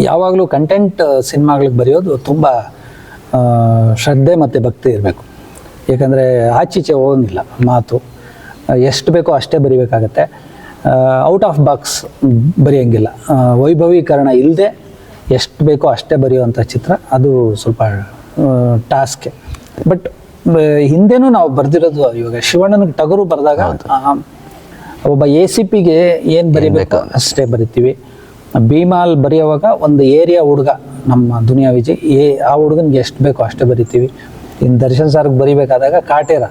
ಯಾವಾಗಲೂ ಕಂಟೆಂಟ್ ಸಿನಿಮಾಗಳಿಗೆ ಬರೆಯೋದು ತುಂಬ ಶ್ರದ್ಧೆ ಮತ್ತು ಭಕ್ತಿ ಇರಬೇಕು. ಏಕೆಂದರೆ ಆಚೀಚೆ ಹೋಗಂಗಿಲ್ಲ ಮಾತು, ಎಷ್ಟು ಬೇಕೋ ಅಷ್ಟೇ ಬರಿಬೇಕಾಗತ್ತೆ. ಔಟ್ ಆಫ್ ಬಾಕ್ಸ್ ಬರೆಯೋಂಗಿಲ್ಲ. ವೈಭವೀಕರಣ ಇಲ್ಲದೆ ಎಷ್ಟು ಬೇಕೋ ಅಷ್ಟೇ ಬರೆಯುವಂಥ ಚಿತ್ರ ಅದು ಸ್ವಲ್ಪ ಟಾಸ್ಕೆ. ಬಟ್ ಹಿಂದೆನೂ ನಾವು ಬರೆದಿರೋದು, ಇವಾಗ ಶಿವಣ್ಣನಿಗೆ ಟಗರು ಬರೆದಾಗ ಒಬ್ಬ ACPಗೆ ಏನು ಬರೀಬೇಕು ಅಷ್ಟೇ ಬರಿತೀವಿ. ಭೀಮಾಲ್ ಬರೆಯುವಾಗ ಒಂದು ಏರಿಯಾ ಹುಡುಗ ನಮ್ಮ ದುನಿಯಾ ವಿಜಯ್, ಆ ಹುಡುಗನಿಗೆ ಎಷ್ಟು ಬೇಕೋ ಅಷ್ಟೇ ಬರಿತೀವಿ. ಇನ್ನು ದರ್ಶನ್ ಸರ್ಗೆ ಬರಿಬೇಕಾದಾಗ ಕಾಟೇರ,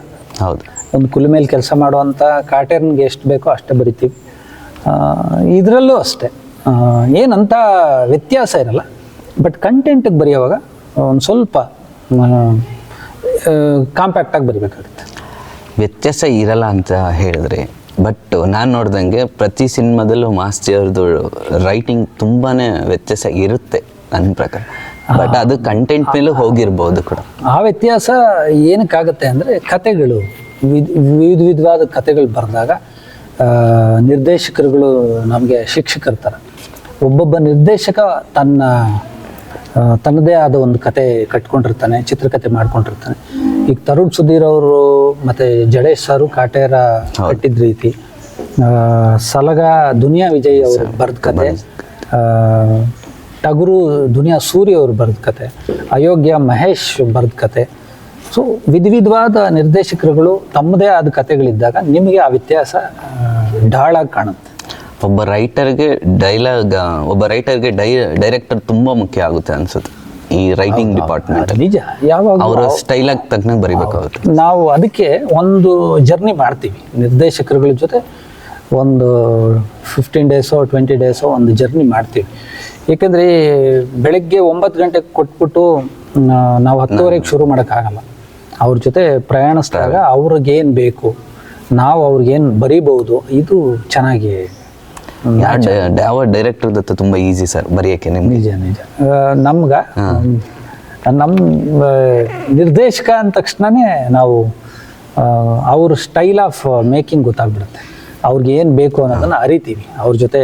ಹೌದು, ಒಂದು ಕುಲ ಮೇಲೆ ಕೆಲಸ ಮಾಡುವಂಥ ಕಾಟೇರ್ನಿಗೆ ಎಷ್ಟು ಬೇಕೋ ಅಷ್ಟೇ ಬರಿತೀವಿ. ಇದರಲ್ಲೂ ಅಷ್ಟೇ ಏನಂತ ವ್ಯತ್ಯಾಸ ಇರಲ್ಲ. ಬಟ್ ಕಂಟೆಂಟಿಗೆ ಬರೆಯುವಾಗ ಒಂದು ಸ್ವಲ್ಪ ಕಾಂಪ್ಯಾಕ್ಟಾಗಿ ಬರಿಬೇಕಾಗುತ್ತೆ. ವ್ಯತ್ಯಾಸ ಇರಲ್ಲ ಅಂತ ಹೇಳಿದ್ರೆ, ಬಟ್ ನಾನು ನೋಡ್ದಂಗೆ ಪ್ರತಿ ಸಿನಿಮಾದಲ್ಲೂ ಮಾಸ್ತಿ ಅವ್ರದ್ದು ರೈಟಿಂಗ್ ತುಂಬಾ ವ್ಯತ್ಯಾಸ ಇರುತ್ತೆ ನನ್ನ ಪ್ರಕಾರ. ಬಟ್ ಅದು ಕಂಟೆಂಟ್ ಮೇಲೂ ಹೋಗಿರ್ಬೋದು ಕೂಡ. ಆ ವ್ಯತ್ಯಾಸ ಏನಕ್ಕಾಗತ್ತೆ ಅಂದರೆ, ಕತೆಗಳು ವಿಧವಾದ ಕತೆಗಳು ಬರೆದಾಗ ನಿರ್ದೇಶಕರುಗಳು ನಮಗೆ ಶಿಕ್ಷಕರ ಥರ. ಒಬ್ಬೊಬ್ಬ ನಿರ್ದೇಶಕ ತನ್ನದೇ ಆದ ಒಂದು ಕತೆ ಕಟ್ಕೊಂಡಿರ್ತಾನೆ, ಚಿತ್ರಕಥೆ ಮಾಡ್ಕೊಂಡಿರ್ತಾನೆ. ಈಗ ತರುಣ್ ಸುಧೀರ್ ಅವರು ಮತ್ತು ಜಡೇಶ್ ಸಾರು ಕಾಟೇರ ಕಟ್ಟಿದ ರೀತಿ, ಸಲಗ ದುನಿಯಾ ವಿಜಯ್ ಅವರು ಬರೆದ ಕತೆ, ಟಗರು ದುನಿಯಾ ಸೂರ್ಯ ಅವರು ಬರೆದ ಕತೆ, ಅಯೋಗ್ಯ ಮಹೇಶ್ ಬರೆದ ಕತೆ. ಸೊ ವಿಧವಾದ ನಿರ್ದೇಶಕರುಗಳು ತಮ್ಮದೇ ಆದ ಕತೆಗಳಿದ್ದಾಗ ನಿಮಗೆ ಆ ವ್ಯತ್ಯಾಸ ಢಾಳಾಗಿ ಕಾಣುತ್ತೆ. ಒಬ್ಬ ರೈಟರ್ಗೆ ಡೈರೆಕ್ಟರ್ ತುಂಬ ಮುಖ್ಯ ಆಗುತ್ತೆ ಅನ್ಸುತ್ತೆ ಈ ರೈಟಿಂಗ್ ಡಿಪಾರ್ಟ್ಮೆಂಟ್. ನಿಜ, ಯಾವಾಗ ಅವರ ಸ್ಟೈಲಾಗಿ ತಕ್ಕನಾಗಿ ಬರಿಬೇಕಾಗುತ್ತೆ. ನಾವು ಅದಕ್ಕೆ ಒಂದು ಜರ್ನಿ ಮಾಡ್ತೀವಿ ನಿರ್ದೇಶಕರುಗಳ ಜೊತೆ. ಒಂದು 15 ಡೇಸೋ 20 ಡೇಸೋ ಒಂದು ಜರ್ನಿ ಮಾಡ್ತೀವಿ. ಏಕೆಂದರೆ ಬೆಳಗ್ಗೆ 9 ಗಂಟೆಗೆ ಕೊಟ್ಬಿಟ್ಟು ನಾವು 10:30ಗೆ ಶುರು ಮಾಡೋಕ್ಕಾಗಲ್ಲ. ಅವ್ರ ಜೊತೆ ಪ್ರಯಾಣಿಸಿದಾಗ ಅವ್ರಿಗೇನು ಬೇಕು, ನಾವು ಅವ್ರಿಗೇನು ಬರೀಬಹುದು, ಇದು ಚೆನ್ನಾಗಿ. ಯಾವ ಡೈರೆಕ್ಟರ್ ದತ್ತ ತುಂಬ ಈಸಿ ಸರ್ ಬರೆಯೋಕ್ಕೆ ನಿಮ್ಗೆ? ನಿಜ ನಮ್ಗೆ ನಮ್ಮ ನಿರ್ದೇಶಕ ಅಂದ ತಕ್ಷಣವೇ ನಾವು ಅವ್ರ ಸ್ಟೈಲ್ ಆಫ್ ಮೇಕಿಂಗ್ ಗೊತ್ತಾಗ್ಬಿಡುತ್ತೆ. ಅವ್ರಿಗೆ ಏನು ಬೇಕು ಅನ್ನೋದನ್ನು ಅರಿತೀವಿ ಅವ್ರ ಜೊತೆ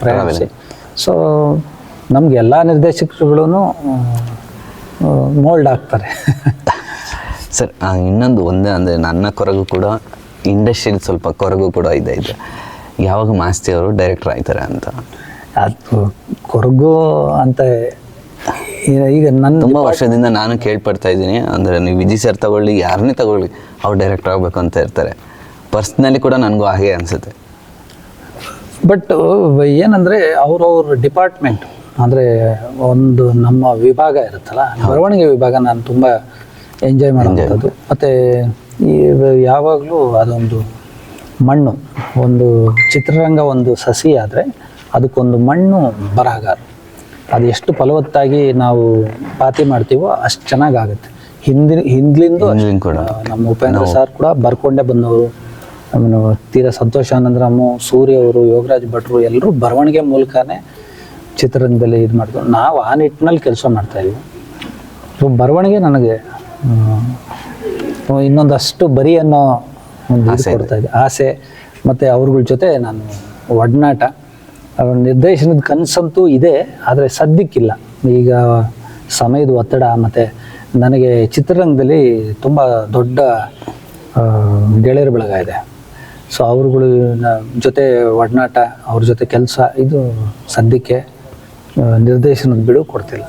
ಪ್ರಯಾಣಿಸಿ. ಸೊ ನಮ್ಗೆ ಎಲ್ಲ ನಿರ್ದೇಶಕರುಗಳೂ ಮೋಲ್ಡ್ ಆಗ್ತಾರೆ. ಸರ್ ಇನ್ನೊಂದು ಒಂದೇ ಅಂದರೆ ನನ್ನ ಕೊರಗು ಕೂಡ ಇಂಡಸ್ಟ್ರಿಯಲ್ಲಿ ಸ್ವಲ್ಪ ಕೊರಗು ಕೂಡ ಇದೆ. ಯಾವಾಗ ಮಾಸ್ತಿ ಅವರು ಡೈರೆಕ್ಟರ್ ಆಯ್ತಾರೆ ಅಂತ ಅದು ಕೊರಗು ಅಂತ ಈಗ ನನ್ನ ತುಂಬ ವರ್ಷದಿಂದ ನಾನು ಕೇಳ್ಪಡ್ತಾ ಇದ್ದೀನಿ. ಅಂದರೆ ನೀವು ವಿಜಯ್ ಸರ್ ತಗೊಳ್ಳಿ, ಯಾರನ್ನೇ ತಗೊಳ್ಳಿ, ಅವ್ರು ಡೈರೆಕ್ಟರ್ ಆಗಬೇಕು ಅಂತ ಇರ್ತಾರೆ. ಪರ್ಸ್ನಲಿ ಕೂಡ ನನಗೂ ಹಾಗೆ ಅನಿಸುತ್ತೆ. ಬಟ್ ಏನಂದರೆ ಅವ್ರವ್ರ ಡಿಪಾರ್ಟ್ಮೆಂಟ್ ಅಂದರೆ ಒಂದು ನಮ್ಮ ವಿಭಾಗ ಇರುತ್ತಲ್ಲ, ಬರವಣಿಗೆ ವಿಭಾಗ ನಾನು ತುಂಬ ಎಂಜಾಯ್ ಮಾಡೋದು. ಮತ್ತು ಯಾವಾಗಲೂ ಅದೊಂದು ಮಣ್ಣು, ಒಂದು ಚಿತ್ರರಂಗ ಒಂದು ಸಸಿ ಆದರೆ ಅದಕ್ಕೊಂದು ಮಣ್ಣು ಬರಹಗಾರ. ಅದು ಎಷ್ಟು ಫಲವತ್ತಾಗಿ ನಾವು ಪಾತಿ ಮಾಡ್ತೀವೋ ಅಷ್ಟು ಚೆನ್ನಾಗಾಗುತ್ತೆ. ಹಿಂದ್ಲಿಂದ ಕೂಡ ನಮ್ಮ ಉಪೇಂದ್ರ ಸರ್ ಕೂಡ ಬರ್ಕೊಂಡೇ ಬಂದವರು. ತೀರಾ ಸಂತೋಷ್ ಆನಂದರಾಮು, ಸೂರ್ಯ ಅವರು, ಯೋಗರಾಜ್ ಭಟ್ರು ಎಲ್ಲರೂ ಬರವಣಿಗೆ ಮೂಲಕನೇ ಚಿತ್ರರಂಗದಲ್ಲಿ ಇದು ಮಾಡಿದ್ರು. ನಾವು ಆ ನಿಟ್ಟಿನಲ್ಲಿ ಕೆಲಸ ಮಾಡ್ತಾಯಿದ್ವಿ. ಸೊ ಬರವಣಿಗೆ ನನಗೆ ಇನ್ನೊಂದಷ್ಟು ಬರೀ ಅನ್ನೋ ಒಂದು ಇದು ಕೊಡ್ತಾ ಇದೆ, ಆಸೆ. ಮತ್ತು ಅವ್ರಗಳ ಜೊತೆ ನಾನು ಒಡನಾಟ, ನಿರ್ದೇಶನದ ಕನಸಂತೂ ಇದೆ, ಆದರೆ ಸದ್ಯಕ್ಕಿಲ್ಲ. ಈಗ ಸಮಯದ ಒತ್ತಡ ಮತ್ತು ನನಗೆ ಚಿತ್ರರಂಗದಲ್ಲಿ ತುಂಬ ದೊಡ್ಡ ಗೆಳೆಯರ ಬಳಗ ಇದೆ. ಸೊ ಅವ್ರಗಳ ಜೊತೆ ಒಡನಾಟ, ಅವ್ರ ಜೊತೆ ಕೆಲಸ, ಇದು ಸದ್ಯಕ್ಕೆ ನಿರ್ದೇಶನದ ಬಿಡು ಕೊಡ್ತಿಲ್ಲ.